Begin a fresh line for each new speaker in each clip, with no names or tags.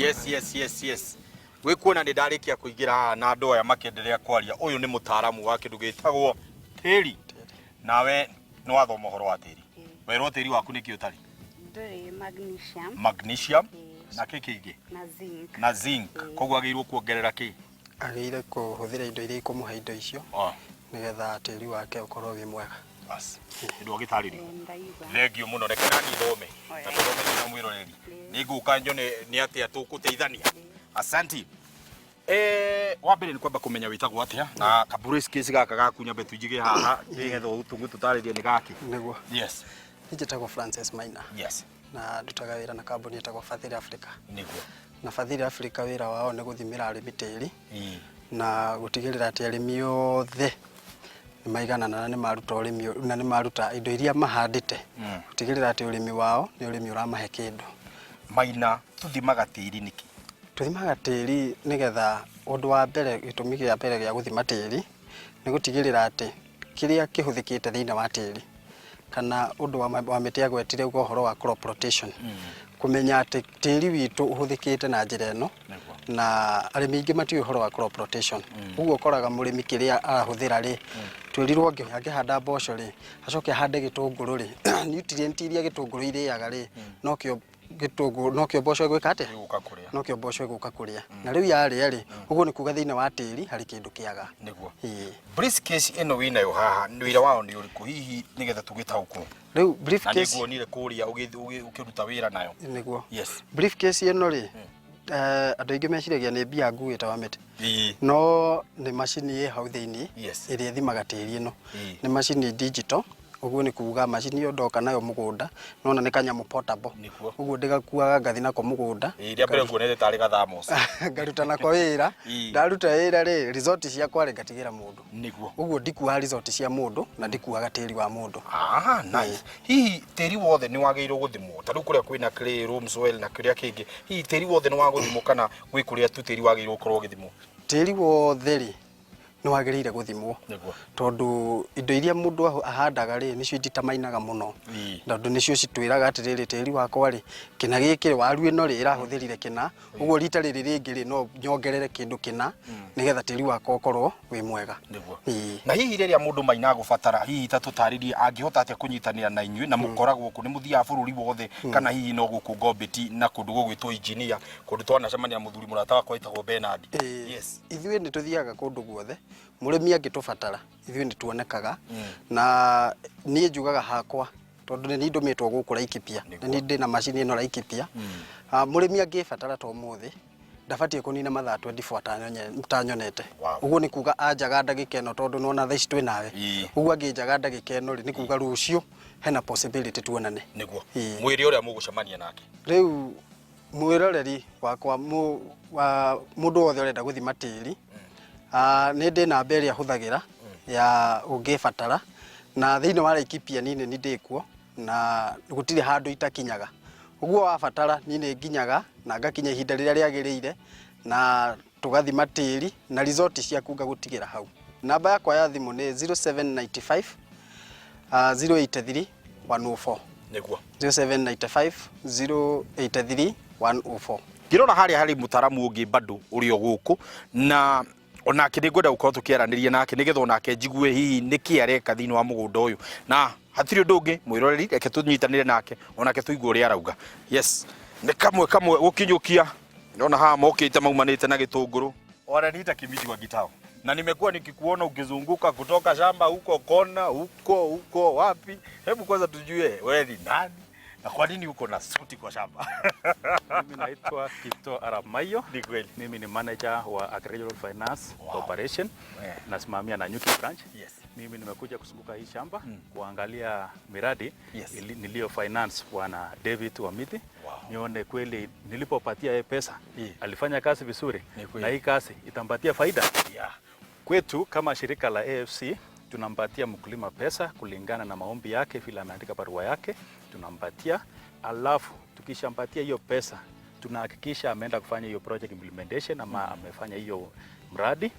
Yes. We kuona ni ndarikia kuigira na ndoa ya makendelea kwaria uyu ni mutaaramu wa kindu gitagwo tiri nawe no wathoma horo wa tiri werwo tiri waku niki utari
nduri
magnesium na kiki ingi na zinc kogwa agiirwo kuongerera ki
agiire kuhuthira indo iria ikumuha indo icio nigetha tiri wake ukorwo wi mwega
bas ndio gitariri legio muno reke nani thome na thome na mwiroreri niguka njone ni atia tukuteithania asante wambere ni kwamba kumenya witagwo atia na kaburiski kesi gaka gakunya betu ijige haha nigetho utungu tutaririe ni gaki
niguo
yes
njitagwo Francis Maina
yes
na ndutaga wira na kambuni itagwo Fadhili Africa
niguo
na Fadhili Africa wira wao ni guthimira arimi tiri na gutigirira ati arimi othe ni maiganana na ni maruta urimi na ni maruta indo iria mahandite gutigirira ati urimi wao ni urimi uramahe kindu
Maina tuthimaga tiri niki
tuthimaga tiri nigetha undu wa mbere gitumi gia mbere gia guthima tiri ni gutigirira ati kiria kihuthikite thiina wa tiri kana undu wa miti agwetire uhoro wa crop rotation kumenya ati tiri witu uhuthikite na njira eno na arimi ingi mati uhoro wa crop rotation uguo koraga murimi kiria arahuthira ri twirirwo ngihanda mboco ri acoke hande gitunguru ri nutrient iria gitunguru iriaga ri nokio gitunguru nokio mboco gwika ate nokio mboco guka kuria na riu yari ri uguo ni kuga thiina wa tiri hari kindu kiaga
niguo briefcase eno wina yo haha ni wira wao ni uriku hihi nigetha tugitauku
riu briefcase
niguo nire kuria ukiruta wira nayo
niguo
yes
briefcase eno ri andu ingi meciragia ni mbia nguita wa miti no ni machine hau thiini iria thimaga tiri eno ni machine digital uguo ni kuuga machine yo ndoka nayo mugunda nona ni kanyamu portable uguo ndigakuaga ngathi nako mugunda
iria mbere nguonete tari gathamos
ngaruta nako wira ndaruta wira ri resort cia kware ngatigira mundu
niguo
uguo ndikuaga resort cia mundu na ndikuaga tiri wa mundu
nice hihi tiri wothe ni wageirwo guthimwo taru kuria kwina clay loam soil na kuria kingi hihi tiri wothe ni waguthimwo kana gwi kuria tu tiri wageirwo korwo githimwo
tiri wothe ri no agirire guthimwo tondu indo iria mundu ahandaga ri nicio nditamainaga muno tondu nicio citwiraga atiriri tiri wakwa ri kina gikire waru ino ri irahuthirire kina uguo rita riri ringi ri no nyongerere kindu kina nigetha tiri wakwa ukorwo wi mwega
na hihi riria mundu maina gubatara hihi tatutaririe angihota atia kunyitanira na inyui na mukoragwo ku ni muthia bururi wothe kana hihi no guku Gombeti na kundu gugwitwo engineer kundu twana cemania muthuri murata wakwa itagwo Bernard
yes ithuĩ ni tuthiaga kundu guothe murimi angitubatara ithuĩ ni tuonekaga na nie njugaga hakwa tondu ni ndumitwo guku Laikipia ni ndi na machine ino Laikipia murimi angibatara to muthi ndabatie kunina mathaa 24 tanyonete uguo ni kuga anjaga ndagika eno tondu nona thaici twi nawe uguo anginjaga ndagika eno ri ni kuga rucio hena possibility tuonane
niguo mwiri uria mugucemania nake
riu mwiroreri wakwa mundu wothe urenda guthima tiri ni ndi namba iria huthagira ya ungibatara na thiini wa Laikipia nini ni ndikuo na gutire handu itakinyaga uguo wabatara nini nginyaga na ngakinya ihinda riria riagirire na tugathima tiri na resort ciaku ngagutigira hau namba yakwa ya thimu ni 0795 083 104
niguo
0795 083 104
ngirona haria hari mutaramu ungi bado urio guku na onake ningwenda gukorwo tukiaraniria nake nigetha onake njigue hihi niki areka thiini wa mugunda uyu na hatiri undu ungi mwiroreri reke tunyitanire nake onake tuigwe uria arauga yes ni kamwe gukinyukia ndona haha mokite maumanite na gitunguru wananiita Kimiti kwa Gitao na nimekuwa nikikuona ukizunguka kutoka shamba huko kona huko wapi hebu kwanza tujue wewe ni nani na kwa nini uko na suti kwa shamba?
Mimi naitwa Kipto Arap Mayo. Ni kweli. Mimi ni manager wa Agricultural Finance Corporation. Nasimamia na Nyuki branch. Mimi nimekuja kusunguka hii shamba kuangalia miradi nilio finance bwana David Wamiti. Nione kweli nilipopatia yeye pesa alifanya kazi vizuri na hii kazi itampatia faida. Kwetu kama shirika la AFC tunampatia mkulima pesa kulingana na maombi yake vile ameandika barua yake tunampatia, alafu tukishampatia hiyo pesa tunahakikisha ameenda kufanya hiyo project implementation ama amefanya hiyo mradi,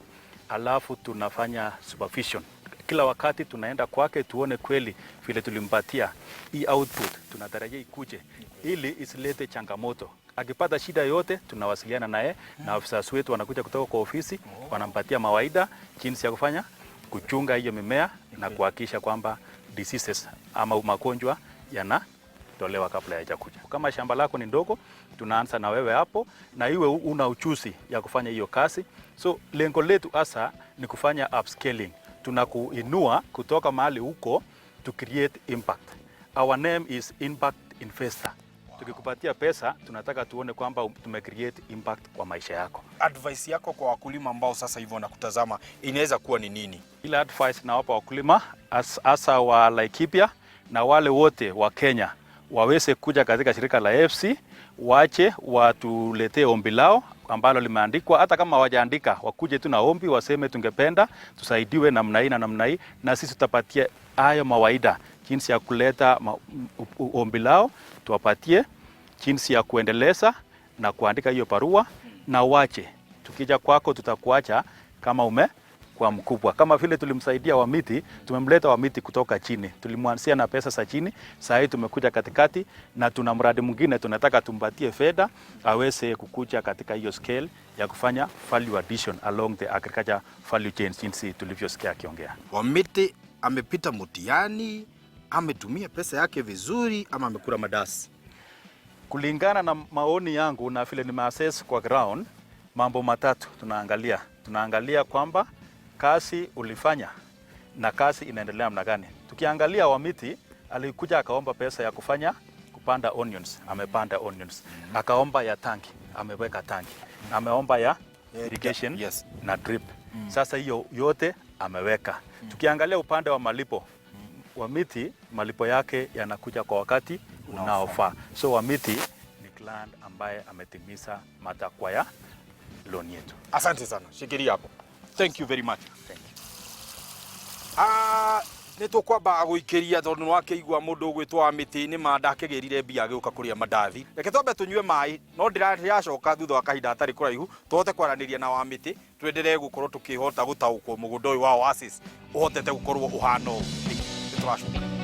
alafu tunafanya supervision. Kila wakati tunaenda kwake tuone kweli vile tulimpatia hii output tunatarajia ikuje ili isilete changamoto akipata shida yote tunawasiliana naye na afisa wetu wanakuja kutoka kwa ofisi, wanampatia mawaida jinsi ya kufanya kuchunga hiyo mimea na kuhakikisha kwamba diseases ama magonjwa yanatolewa kabla hayajakuja. Kama shamba lako ni ndogo, tunaanza na wewe hapo na iwe una uchuzi ya kufanya hiyo kazi. So lengo letu hasa ni kufanya upscaling. Tunakuinua kutoka mahali huko to create impact. Our name is Impact Investor. Tukikupatia pesa, tunataka tuone kwamba tumecreate impact kwa maisha yako.
Advice yako kwa wakulima ambao sasa hivi wanakutazama inaweza kuwa ni nini?
Ile advice nawapa wakulima hasa wa Laikipia na wale wote wa Kenya waweze kuja katika shirika la AFC, waache watuletee ombi lao ambalo limeandikwa. Hata kama hawajaandika, wakuje tu na ombi, waseme tungependa tusaidiwe namna hii na namna hii, na sisi tutapatia hayo mawaida jinsi ya kuleta ombi lao, tuwapatie jinsi ya kuendeleza na kuandika hiyo barua, na wache tukija kwako tutakuacha kama kwa mkubwa. Kama vile tulimsaidia Wamiti, tumemleta Wamiti kutoka chini, tulimwanzia na pesa za chini, sasa hivi tumekuja katikati na tuna mradi mwingine tunataka tumpatie fedha aweze kukuja katika hiyo scale ya kufanya value addition along the agriculture value chain jinsi tulivyosikia akiongea.
Wamiti amepita mtihani, ametumia pesa yake vizuri ama amekula madasi?
Kulingana na maoni yangu na vile nimeassess kwa ground, mambo matatu tunaangalia. Tunaangalia kwamba kazi ulifanya na kazi inaendelea namna gani. Tukiangalia Wamiti alikuja akaomba pesa ya kupanda onions, amepanda onions. Akaomba ya tanki, ameweka tanki. Ameomba ya irrigation,
yes,
na drip. Sasa hiyo yote ameweka. Tukiangalia upande wa malipo, Wamiti malipo yake yanakuja kwa wakati unaofaa. So Wamiti ni client ambaye ametimiza matakwa ya loan yetu.
Asante sana. Shikilia hapo. Thank you very much.
Thank you.
Nitukwamba guikiria tondu wake igwa mundu gwitwa Wamiti ni mandakegerire mbia agiuka kuria mandathi. Reke twambe tunywe mai, no ndiracoka thutha wa kahinda atari kuraihu tuhote kwaraniria na Wamiti, twenderee gukorwo tukihota gutaukwo mugunda uyu wa Oasis uhotete gukorwo uhano. Nituracoka.